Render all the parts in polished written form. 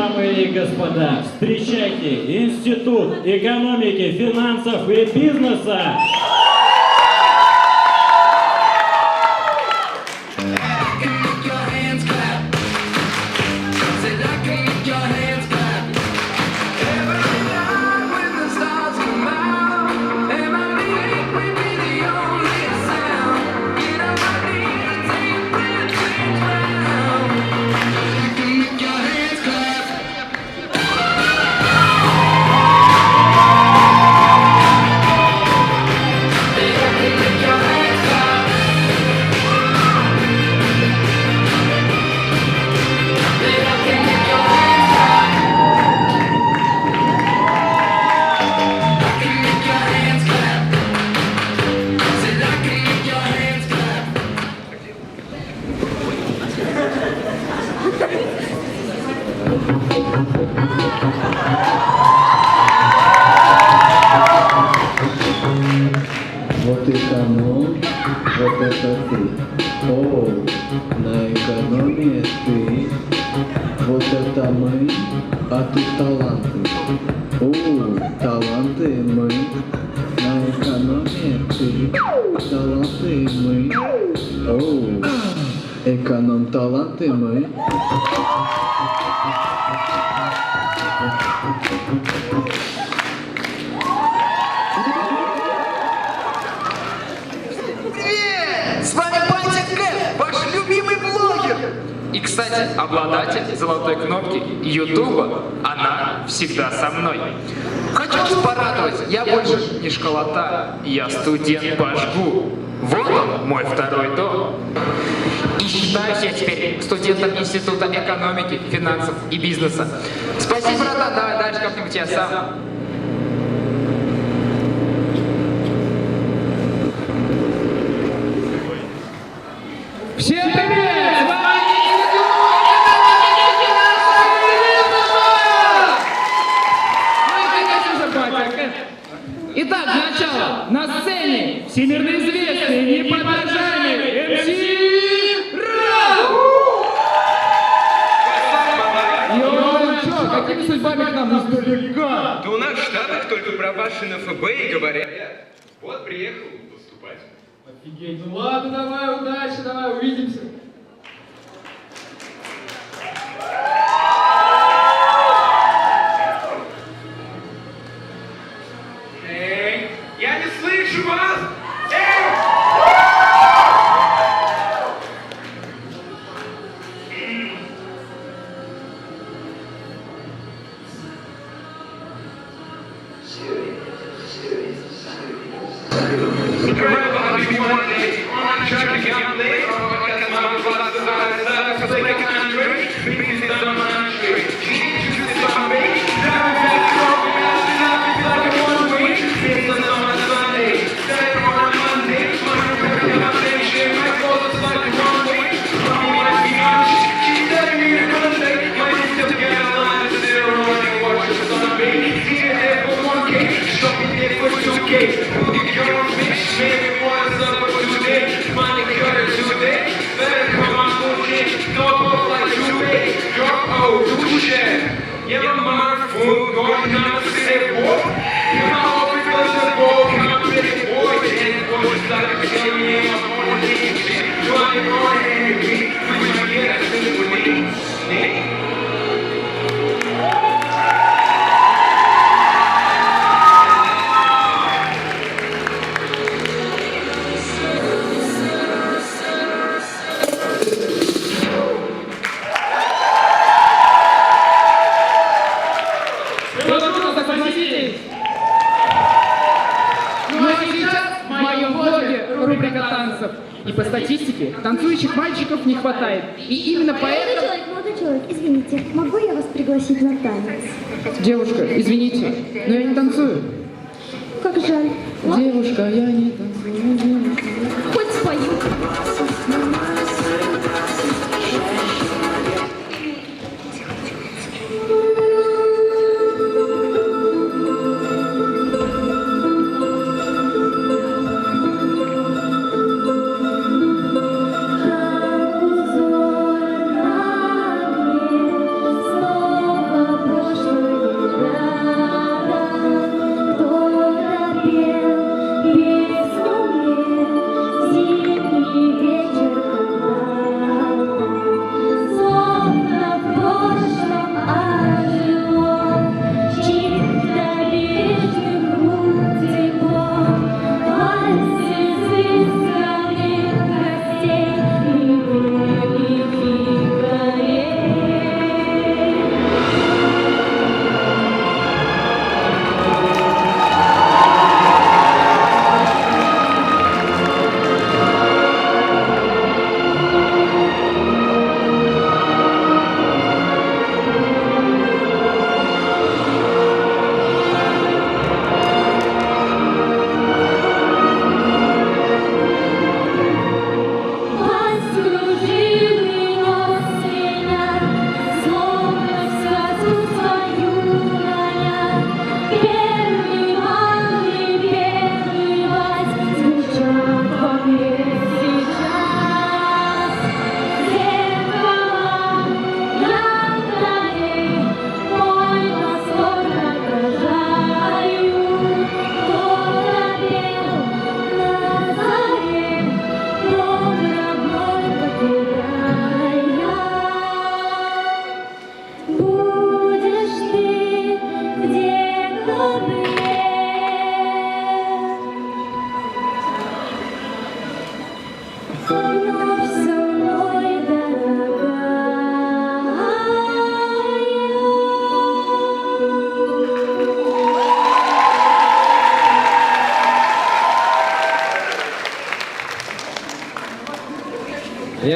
Дамы и господа, встречайте Институт экономики, финансов и бизнеса. Вот эконом, вот это ты. О, на экономии ты. Вот это мы, а ты таланты. О, таланты мы. На экономии ты. Таланты мы. О, эконом таланты мы. С вами Бантик Кэт, ваш любимый блогер. И, кстати, обладатель золотой кнопки Ютуба, она всегда со мной. Хочу вас порадовать, я больше не школота, я студент по жгу. Вот он, мой второй дом. И считаюсь я теперь студентом Института экономики, финансов и бизнеса. Спасибо, братан, давай дальше как-нибудь я сам. Всем привет! С вами Институт экономики, финансов и бизнеса! Ну и, конечно же, Батя Кэт. Итак, для начала, на сцене всемирно известный, неподражаемый МС Ра! Йоу, чё, какими судьбами к нам издалека? Да у нас в Штатах только про ваши на ФБ и говорят. Вот приехал поступать. Офигеть, ну ладно, давай, удачи, давай, увидимся. Эй, я не слышу вас! Эй! И по статистике, танцующих мальчиков не хватает. И именно поэтому... Молодой человек, извините, могу я вас пригласить на танец? Девушка, извините, но я не танцую. Как жаль. Девушка, я не танцую, девушка. Хоть спою. Снова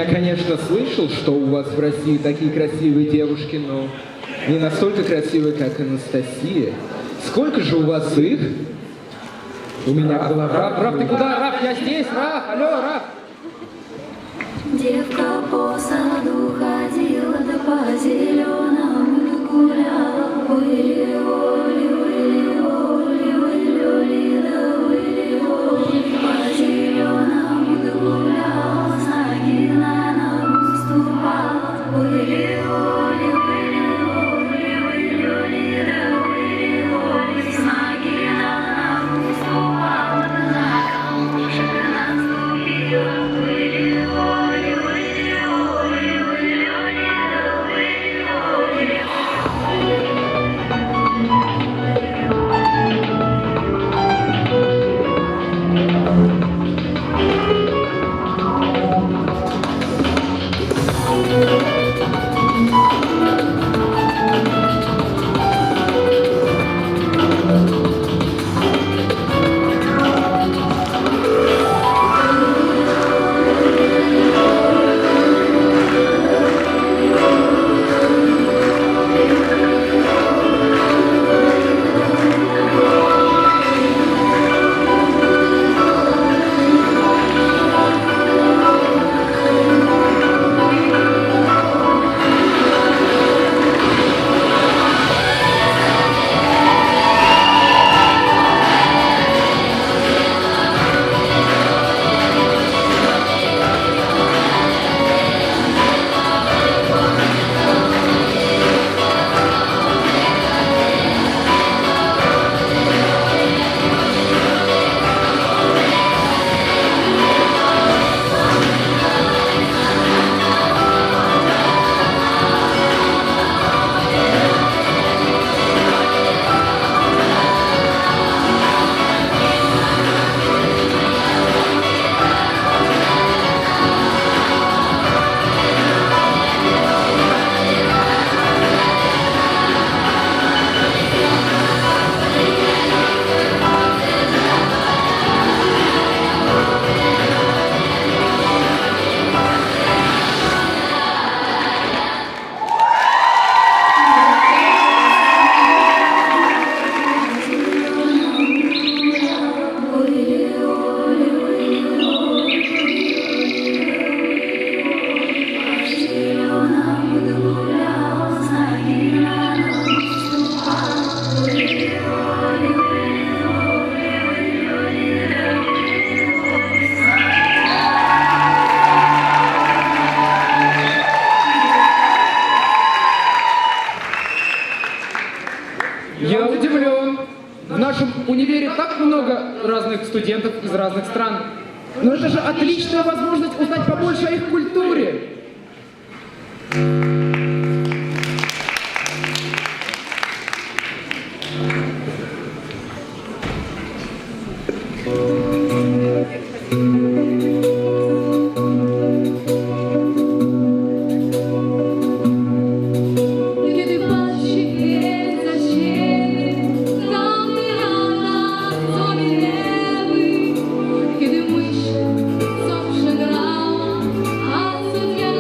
конечно, слышал, что у вас в России такие красивые девушки, но не настолько красивые, как Анастасия. Сколько же у вас их? У меня голова. Раф, ты куда? Раф, я здесь, Раф, алло, Раф. Девка по саду ходила, да по зеленому гуляла. Выли-оли, выли-оли, выли-оли, да выли-оли. По зеленому гуляла, с ноги на ногу ступала. Выли-оли, выли-оли, выли-оли, да выли-оли. С ноги на ногу ступала, на камушек наступила. Выли-оли, выли-оли, выли-оли, да выли-оли. Я удивлен. В нашем универе так много разных студентов из разных стран. Но это же отличная возможность узнать побольше о их культуре. Kiedy patrzy za siebie, zamknę rana, co minęły. Kiedy myślę, co przegrałam, a co ja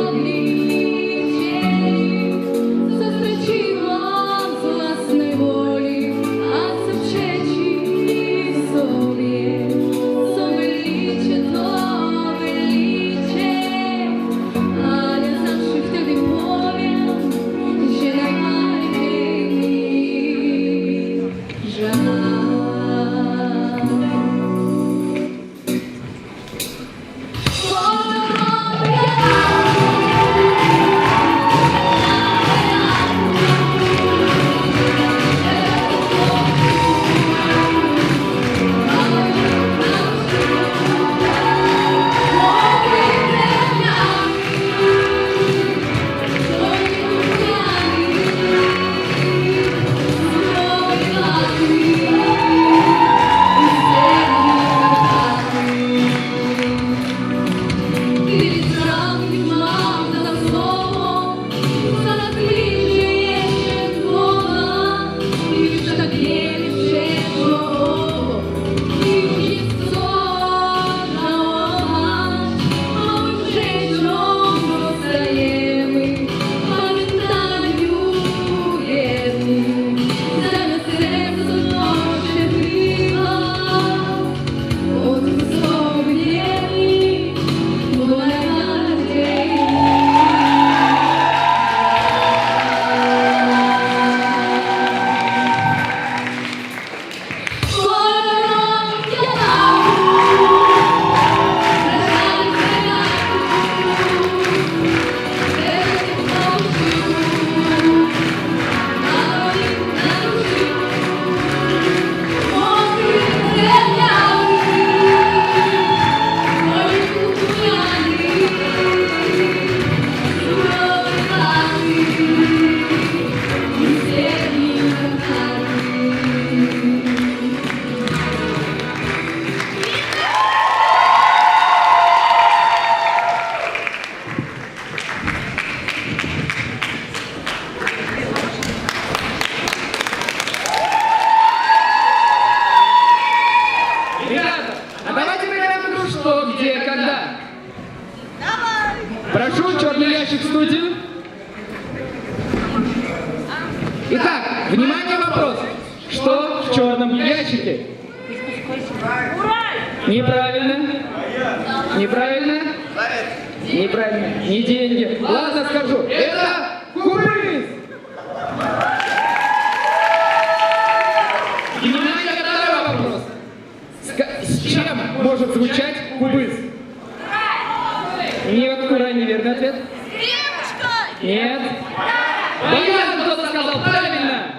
Итак, внимание, вопрос. Что в черном ящике? Неправильно. Неправильно. Неправильно. Не деньги. Ладно, скажу. Это кубыз. Внимание, второй вопрос. С чем может звучать кубыз? Нет, Кура, неверный ответ. Нет. Баян, кто-то сказал правильно.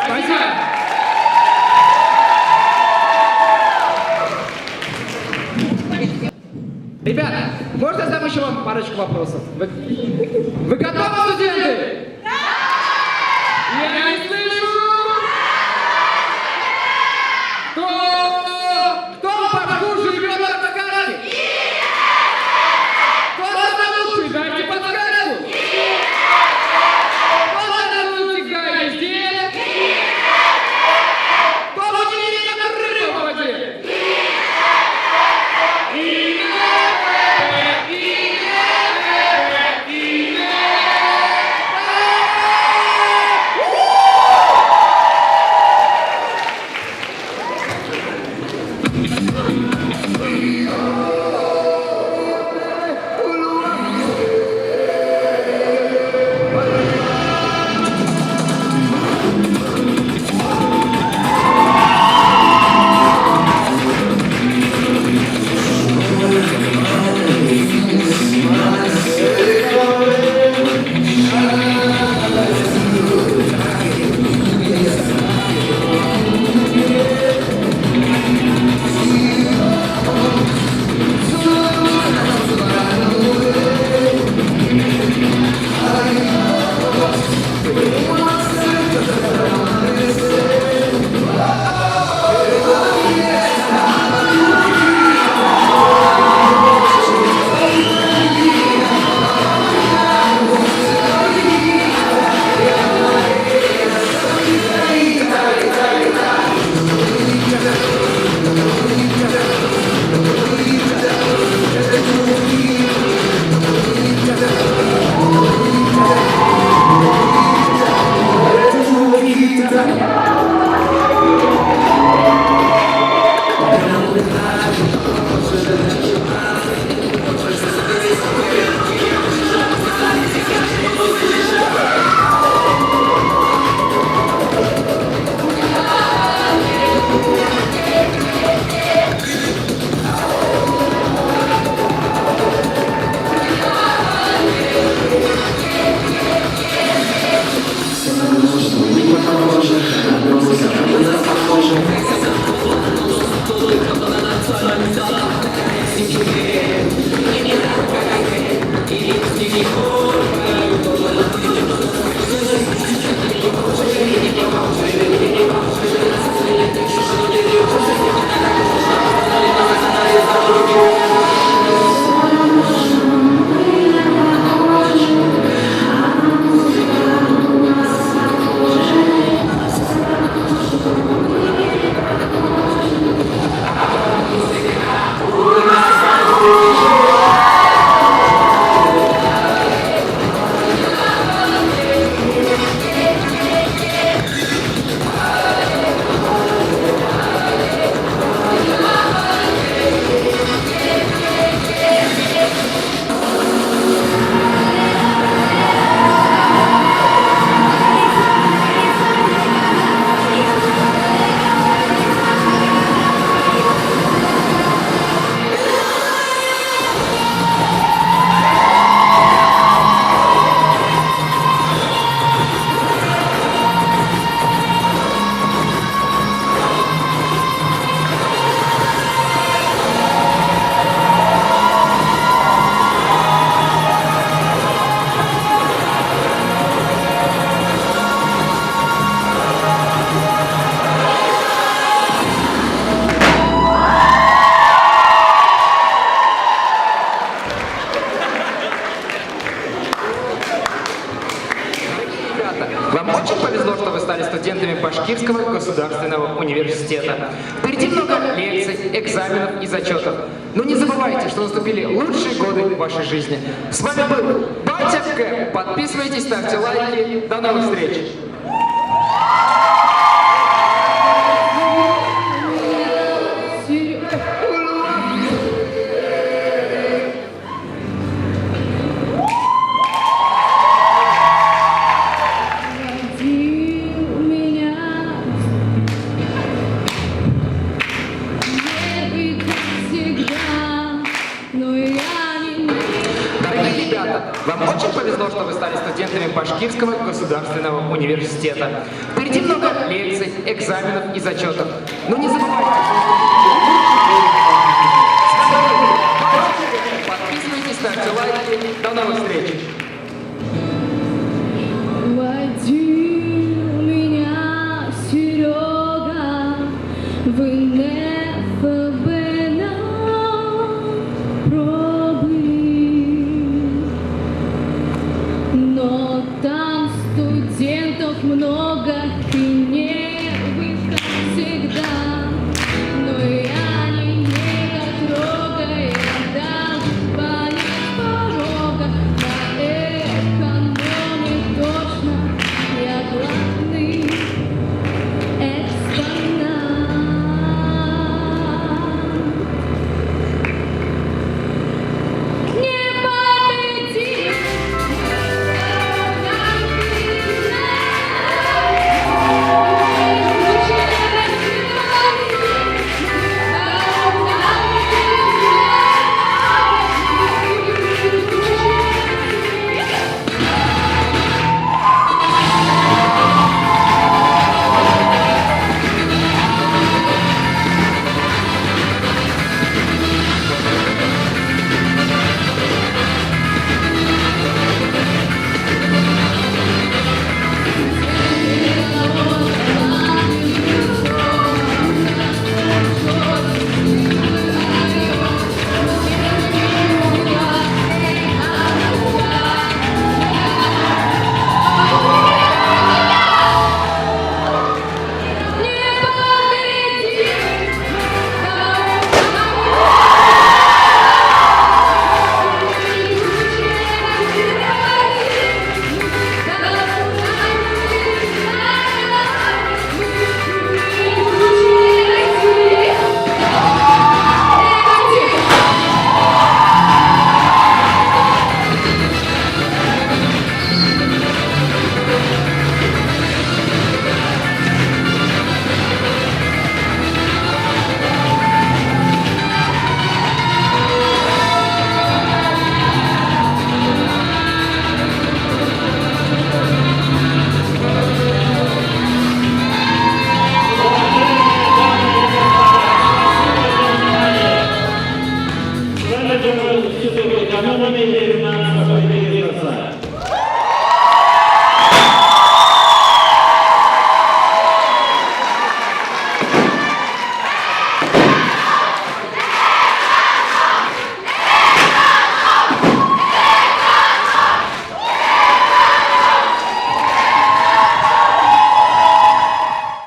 Спасибо. Ребята, можно я задам еще вам парочку вопросов? Вы готовы, студенты? Да! Я не слышу! Кто в башку живет от сказки? Кто самый лучший? Дайте подсказку! Кто самый лучший гай везде? Кто будет как рыба в воде? государственного университета. Впереди много лекций, экзаменов и зачетов. Но не забывайте, что наступили лучшие годы в вашей жизни. С вами был Батя Кэп. Подписывайтесь, ставьте лайки. До новых встреч! Водил меня, не быть всегда, но я не... Дорогие ребята, вам очень повезло, что вы стали студентами Башкирского государственного университета. Впереди много лекций, экзаменов и зачетов. Но не забывайте, что... Подписывайтесь, ставьте лайки. До новых встреч! Водил меня Серега в